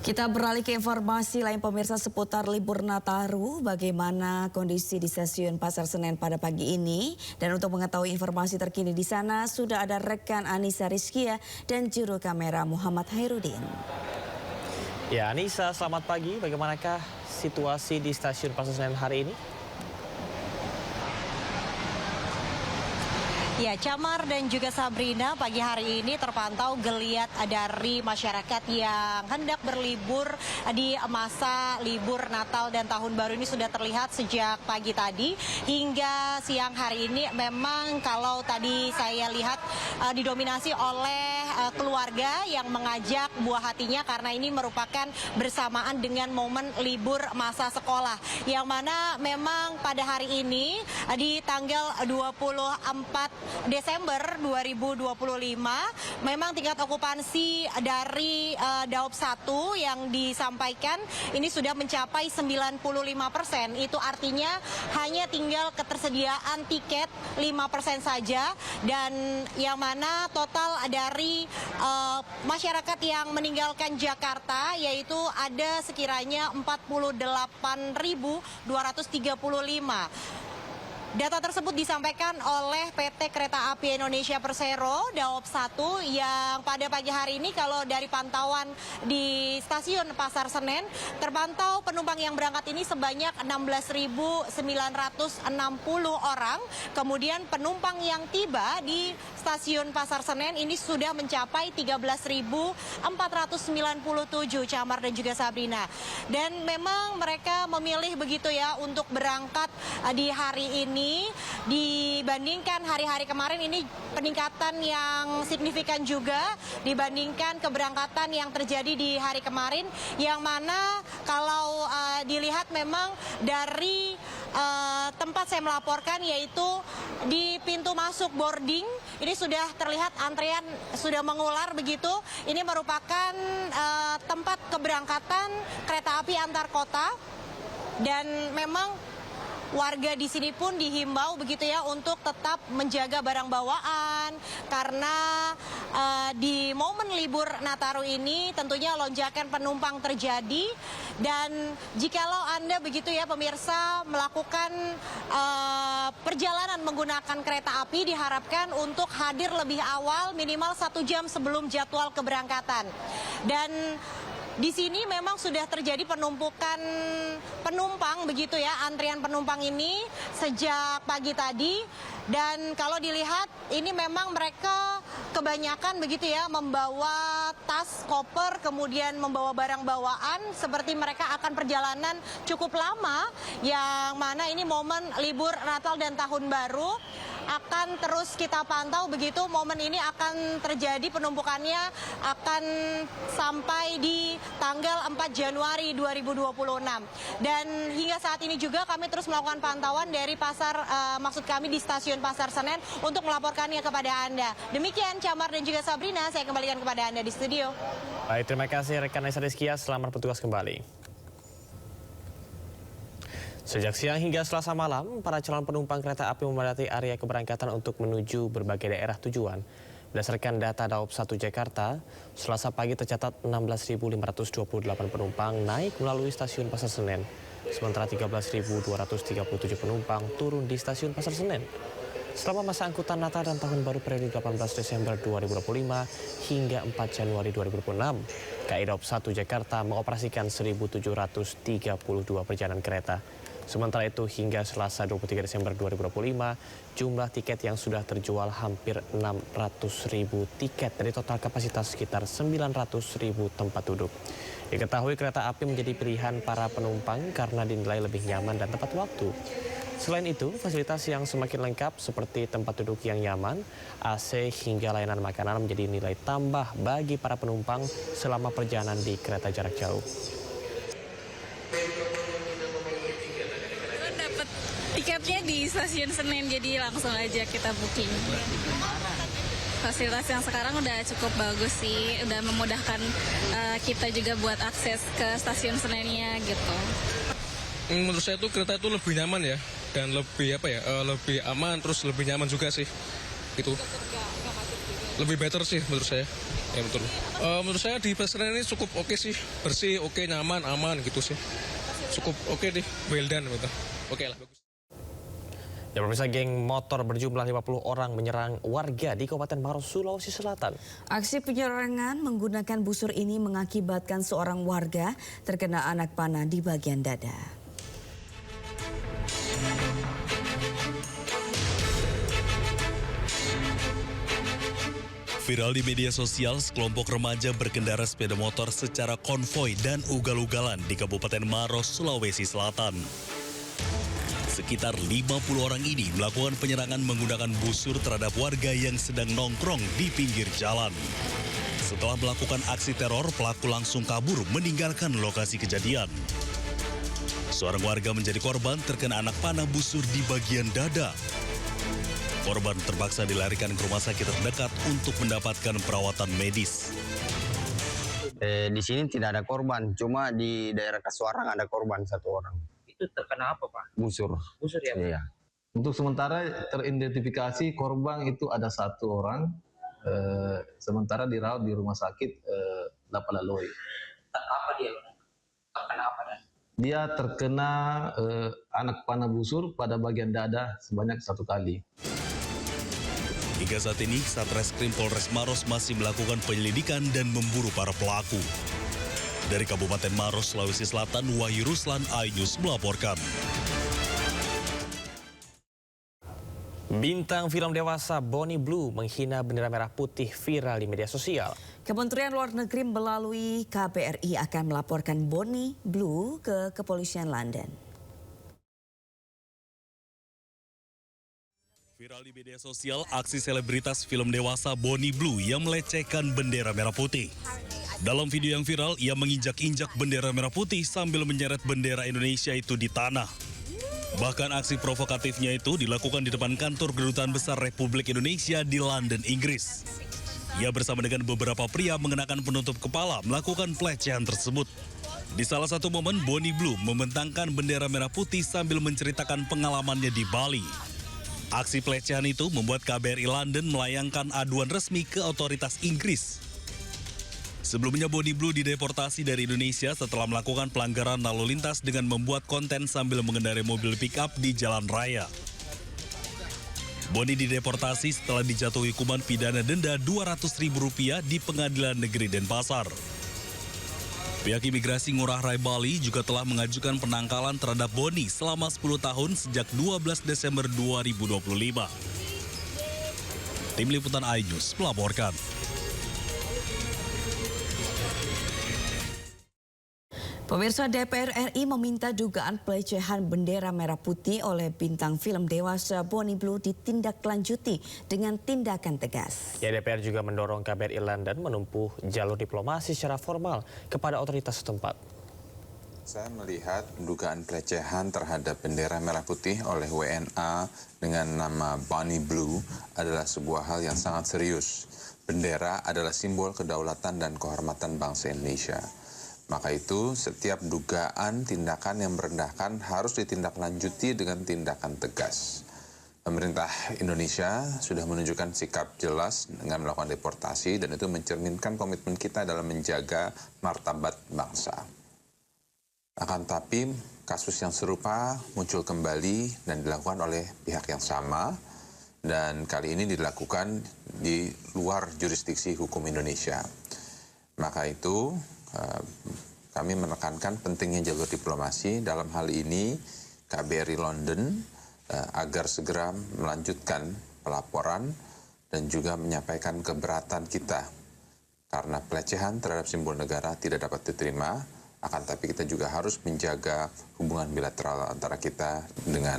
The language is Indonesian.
Kita beralih ke informasi lain pemirsa seputar libur Nataru. Bagaimana kondisi di stasiun Pasar Senen pada pagi ini? Dan untuk mengetahui informasi terkini di sana sudah ada rekan Anissa Rizkia dan juru kamera Muhammad Hairudin. Ya Anissa, selamat pagi. Bagaimanakah situasi di stasiun Pasar Senen hari ini? Ya, Camar dan juga Sabrina, pagi hari ini terpantau geliat dari masyarakat yang hendak berlibur di masa libur Natal dan Tahun Baru ini sudah terlihat sejak pagi tadi hingga siang hari ini. Memang kalau tadi saya lihat didominasi oleh keluarga yang mengajak buah hatinya karena ini merupakan bersamaan dengan momen libur masa sekolah. Yang mana memang pada hari ini di tanggal 24 Desember 2025 memang tingkat okupansi dari Daop 1 yang disampaikan ini sudah mencapai 95%. Itu artinya hanya tinggal ketersediaan tiket 5% saja, dan yang mana total dari masyarakat yang meninggalkan Jakarta yaitu ada sekiranya 48.235. Data tersebut disampaikan oleh PT Kereta Api Indonesia Persero Daop 1 yang pada pagi hari ini kalau dari pantauan di stasiun Pasar Senen terpantau penumpang yang berangkat ini sebanyak 16.960 orang. Kemudian penumpang yang tiba di stasiun Pasar Senen ini sudah mencapai 13.497 Camar dan juga Sabrina. Dan memang mereka memilih begitu ya untuk berangkat di hari ini. Dibandingkan hari-hari kemarin ini peningkatan yang signifikan juga dibandingkan keberangkatan yang terjadi di hari kemarin, yang mana kalau dilihat memang dari tempat saya melaporkan yaitu di pintu masuk boarding ini sudah terlihat antrean sudah mengular begitu. Ini merupakan tempat keberangkatan kereta api antar kota, dan memang warga di sini pun dihimbau begitu ya untuk tetap menjaga barang bawaan karena di momen libur Nataru ini tentunya lonjakan penumpang terjadi. Dan jikalau Anda begitu ya pemirsa melakukan perjalanan menggunakan kereta api, diharapkan untuk hadir lebih awal minimal 1 jam sebelum jadwal keberangkatan. Dan di sini memang sudah terjadi penumpukan penumpang begitu ya, antrian penumpang ini sejak pagi tadi. Dan kalau dilihat ini memang mereka kebanyakan begitu ya membawa tas, koper, kemudian membawa barang bawaan seperti mereka akan perjalanan cukup lama, yang mana ini momen libur Natal dan Tahun Baru. Akan terus kita pantau begitu, momen ini akan terjadi penumpukannya akan sampai di tanggal 4 Januari 2026. Dan hingga saat ini juga kami terus melakukan pantauan dari maksud kami di stasiun Pasar Senen untuk melaporkannya kepada Anda. Demikian Camar dan juga Sabrina, saya kembalikan kepada Anda di studio. Baik, terima kasih rekan Anissa Rizkia, selamat bertugas kembali. Sejak siang hingga Selasa malam, para calon penumpang kereta api memadati area keberangkatan untuk menuju berbagai daerah tujuan. Berdasarkan data Daop 1 Jakarta, Selasa pagi tercatat 16.528 penumpang naik melalui stasiun Pasar Senen, sementara 13.237 penumpang turun di stasiun Pasar Senen. Selama masa angkutan Natal dan Tahun Baru periode 18 Desember 2025 hingga 4 Januari 2026, KAI Daop 1 Jakarta mengoperasikan 1.732 perjalanan kereta. Sementara itu hingga Selasa 23 Desember 2025, jumlah tiket yang sudah terjual hampir 600.000 tiket dari total kapasitas sekitar 900.000 tempat duduk. Diketahui kereta api menjadi pilihan para penumpang karena dinilai lebih nyaman dan tepat waktu. Selain itu, fasilitas yang semakin lengkap seperti tempat duduk yang nyaman, AC hingga layanan makanan menjadi nilai tambah bagi para penumpang selama perjalanan di kereta jarak jauh. Tiketnya di stasiun Senen, jadi langsung aja kita booking. Fasilitas yang sekarang udah cukup bagus sih, udah memudahkan kita juga buat akses ke stasiun Senennya gitu. Menurut saya tuh kereta itu lebih nyaman ya, dan lebih lebih aman, terus lebih nyaman juga sih. Itu lebih better sih menurut saya. Ya betul. Menurut saya di Pasar Senen ini cukup oke sih, bersih, oke, nyaman, aman gitu sih. Cukup oke deh, well done gitu. Oke lah, bagus. Ya pemirsa, geng motor berjumlah 50 orang menyerang warga di Kabupaten Maros, Sulawesi Selatan. Aksi penyerangan menggunakan busur ini mengakibatkan seorang warga terkena anak panah di bagian dada. Viral di media sosial, sekelompok remaja berkendara sepeda motor secara konvoi dan ugal-ugalan di Kabupaten Maros, Sulawesi Selatan. Sekitar 50 orang ini melakukan penyerangan menggunakan busur terhadap warga yang sedang nongkrong di pinggir jalan. Setelah melakukan aksi teror, pelaku langsung kabur meninggalkan lokasi kejadian. Seorang warga menjadi korban terkena anak panah busur di bagian dada. Korban terpaksa dilarikan ke rumah sakit terdekat untuk mendapatkan perawatan medis. Di sini tidak ada korban, cuma di daerah Kasuarang ada korban 1 orang. Itu terkena apa, Pak? Busur. Busur ya, Pak? Iya. Untuk sementara teridentifikasi korban itu ada 1 orang, sementara dirawat di rumah sakit Lapalaloi. Apa dia? Terkena apa dan? Dia terkena anak panah busur pada bagian dada sebanyak 1 kali. Hingga saat ini, Satreskrim Polres Maros masih melakukan penyelidikan dan memburu para pelaku. Dari Kabupaten Maros, Sulawesi Selatan, Wahyu Ruslan, iNews melaporkan. Bintang film dewasa Bonnie Blue menghina bendera merah putih viral di media sosial. Kementerian Luar Negeri melalui KBRI akan melaporkan Bonnie Blue ke Kepolisian London. Viral di media sosial, aksi selebritas film dewasa Bonnie Blue yang melecehkan bendera merah putih. Dalam video yang viral, ia menginjak-injak bendera merah putih sambil menyeret bendera Indonesia itu di tanah. Bahkan aksi provokatifnya itu dilakukan di depan kantor Kedutaan Besar Republik Indonesia di London, Inggris. Ia bersama dengan beberapa pria mengenakan penutup kepala melakukan pelecehan tersebut. Di salah satu momen, Bonnie Blue membentangkan bendera merah putih sambil menceritakan pengalamannya di Bali. Aksi pelecehan itu membuat KBRI London melayangkan aduan resmi ke otoritas Inggris. Sebelumnya Bonnie Blue dideportasi dari Indonesia setelah melakukan pelanggaran lalu lintas dengan membuat konten sambil mengendarai mobil pick-up di jalan raya. Bonnie dideportasi setelah dijatuhi hukuman pidana denda Rp200.000 di Pengadilan Negeri Denpasar. Pihak imigrasi Ngurah Rai Bali juga telah mengajukan penangkalan terhadap Bonnie selama 10 tahun sejak 12 Desember 2025. Tim Liputan iNews melaporkan. Pemirsa, DPR RI meminta dugaan pelecehan bendera merah putih oleh bintang film dewasa Bonnie Blue ditindaklanjuti dengan tindakan tegas. Ya, DPR juga mendorong KBRI London menempuh jalur diplomasi secara formal kepada otoritas setempat. Saya melihat dugaan pelecehan terhadap bendera merah putih oleh WNA dengan nama Bonnie Blue adalah sebuah hal yang sangat serius. Bendera adalah simbol kedaulatan dan kehormatan bangsa Indonesia. Maka itu setiap dugaan tindakan yang merendahkan harus ditindaklanjuti dengan tindakan tegas. Pemerintah Indonesia sudah menunjukkan sikap jelas dengan melakukan deportasi dan itu mencerminkan komitmen kita dalam menjaga martabat bangsa. Akan tetapi kasus yang serupa muncul kembali dan dilakukan oleh pihak yang sama dan kali ini dilakukan di luar jurisdiksi hukum Indonesia. Maka itu kami menekankan pentingnya jalur diplomasi dalam hal ini KBRI London agar segera melanjutkan pelaporan dan juga menyampaikan keberatan kita karena pelecehan terhadap simbol negara tidak dapat diterima, akan tapi kita juga harus menjaga hubungan bilateral antara kita dengan